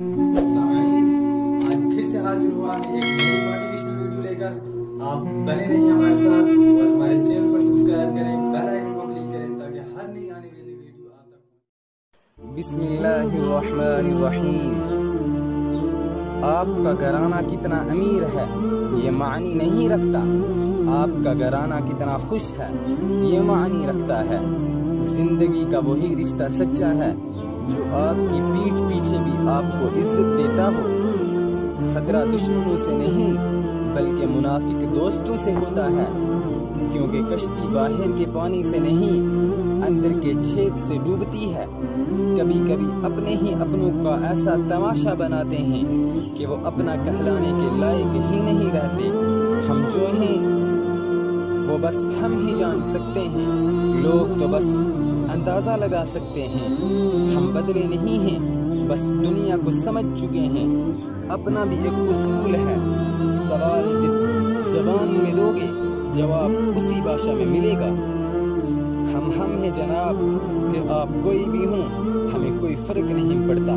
سامعین، آج پھر سے حاضر ہوا میں ایک نئی موٹیویشنل ویڈیو لے کر۔ آپ بنے رہیں ہمارے ساتھ اور ہمارے چینل کو سبسکرائب کریں، بیل آئکن کو کلک کریں تاکہ ہر نئی آنے والی ویڈیو آپ تک پہنچے۔ بسم اللہ الرحمن الرحیم۔ آپ کا گھرانہ کتنا امیر ہے یہ معنی نہیں رکھتا، آپ کا گھرانہ کتنا خوش ہے یہ معنی رکھتا ہے۔ زندگی کا وہی رشتہ سچا ہے جو آپ کی پیٹھ پیچھے بھی آپ کو عزت دیتا ہو۔ خطرہ دشمنوں سے نہیں بلکہ منافق دوستوں سے ہوتا ہے، کیونکہ کشتی باہر کے پانی سے نہیں اندر کے چھید سے ڈوبتی ہے۔ کبھی کبھی اپنے ہی اپنوں کا ایسا تماشا بناتے ہیں کہ وہ اپنا کہلانے کے لائق ہی نہیں رہتے۔ ہم جو ہیں وہ بس ہم ہی جان سکتے ہیں، لوگ تو بس اندازہ لگا سکتے ہیں۔ ہم بدلے نہیں ہیں، بس دنیا کو سمجھ چکے ہیں۔ اپنا بھی ایک اصول ہے، سوال جس زبان میں دو گے جواب اسی بھاشا میں ملے گا۔ ہم ہیں جناب، پھر آپ کوئی بھی ہوں، ہمیں کوئی فرق نہیں پڑتا۔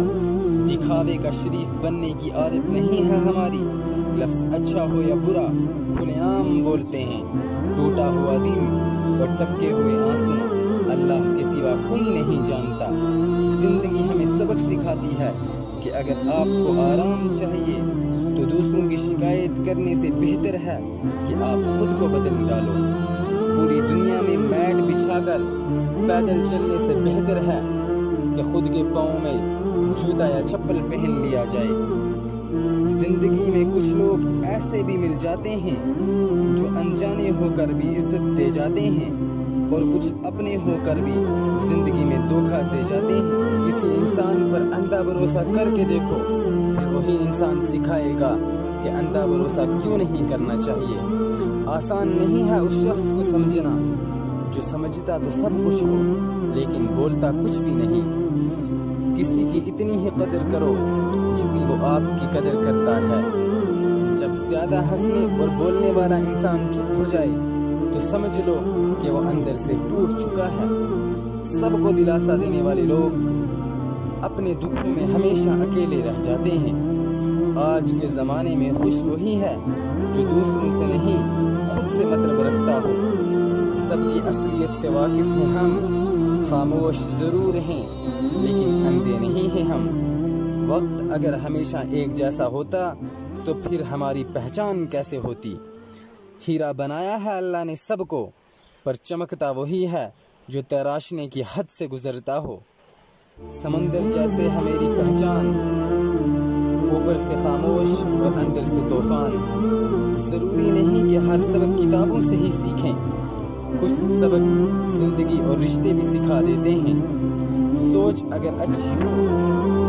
دکھاوے کا شریف بننے کی عادت نہیں ہے ہماری، لفظ اچھا ہو یا برا کھلے عام بولتے ہیں۔ ٹوٹا ہوا دل اور ٹپکے ہوئے آنسو اللہ کے سوا کوئی نہیں جانتا۔ زندگی ہمیں سبق سکھاتی ہے کہ اگر آپ کو آرام چاہیے تو دوسروں کی شکایت کرنے سے بہتر ہے کہ آپ خود کو بدل ڈالو۔ پوری دنیا میں میٹ بچھا کر پیدل چلنے سے بہتر ہے کہ خود کے پاؤں میں جوتا یا چپل پہن لیا جائے۔ زندگی میں کچھ لوگ ایسے بھی مل جاتے ہیں جو انجانے ہو کر بھی عزت دے جاتے ہیں، اور کچھ اپنے ہو کر بھی زندگی میں دھوکہ دے جاتے ہیں۔ کسی انسان پر اندھا بھروسہ کر کے دیکھو، پھر وہی انسان سکھائے گا کہ اندھا بھروسہ کیوں نہیں کرنا چاہیے۔ آسان نہیں ہے اس شخص کو سمجھنا جو سمجھتا تو سب کچھ ہو لیکن بولتا کچھ بھی نہیں۔ کسی کی اتنی ہی قدر کرو جتنی وہ آپ کی قدر کرتا ہے۔ جب زیادہ ہنسنے اور بولنے والا انسان چپ ہو جائے تو سمجھ لو کہ وہ اندر سے ٹوٹ چکا ہے۔ سب کو دلاسا دینے والے لوگ اپنے دکھوں میں ہمیشہ اکیلے رہ جاتے ہیں۔ آج کے زمانے میں خوش وہی ہے جو دوسروں سے نہیں خود سے مطلب رکھتا ہو۔ سب کی اصلیت سے واقف ہیں ہم، خاموش ضرور ہیں لیکن اندھے نہیں ہیں ہم۔ وقت اگر ہمیشہ ایک جیسا ہوتا تو پھر ہماری پہچان کیسے ہوتی؟ ہیرا بنایا ہے اللہ نے سب کو، پر چمکتا وہی ہے جو تراشنے کی حد سے گزرتا ہو۔ سمندر جیسے ہے میری پہچان، اوپر سے خاموش اور اندر سے طوفان۔ ضروری نہیں کہ ہر سبق کتابوں سے ہی سیکھیں، کچھ سبق زندگی اور رشتے بھی سکھا دیتے ہیں۔ سوچ اگر اچھی ہو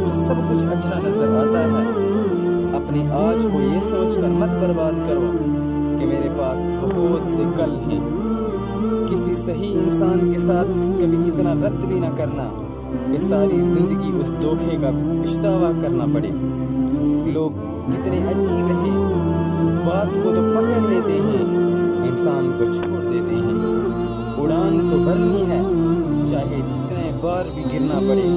تو سب کچھ اچھا نظر آتا ہے۔ اپنے آج کو یہ سوچ کر مت برباد کرو کہ میرے پاس بہت سے کل ہیں۔ کسی صحیح انسان کے ساتھ کبھی اتنا غلط بھی نہ کرنا کہ ساری زندگی اس دھوکے کا پچھتاوا کرنا پڑے۔ لوگ کتنے عجیب ہیں، بات کو تو پکڑ لیتے ہیں، انسان کو چھوڑ دیتے ہیں۔ اڑان تو بھرنی ہے چاہے جتنے بار بھی گرنا پڑے۔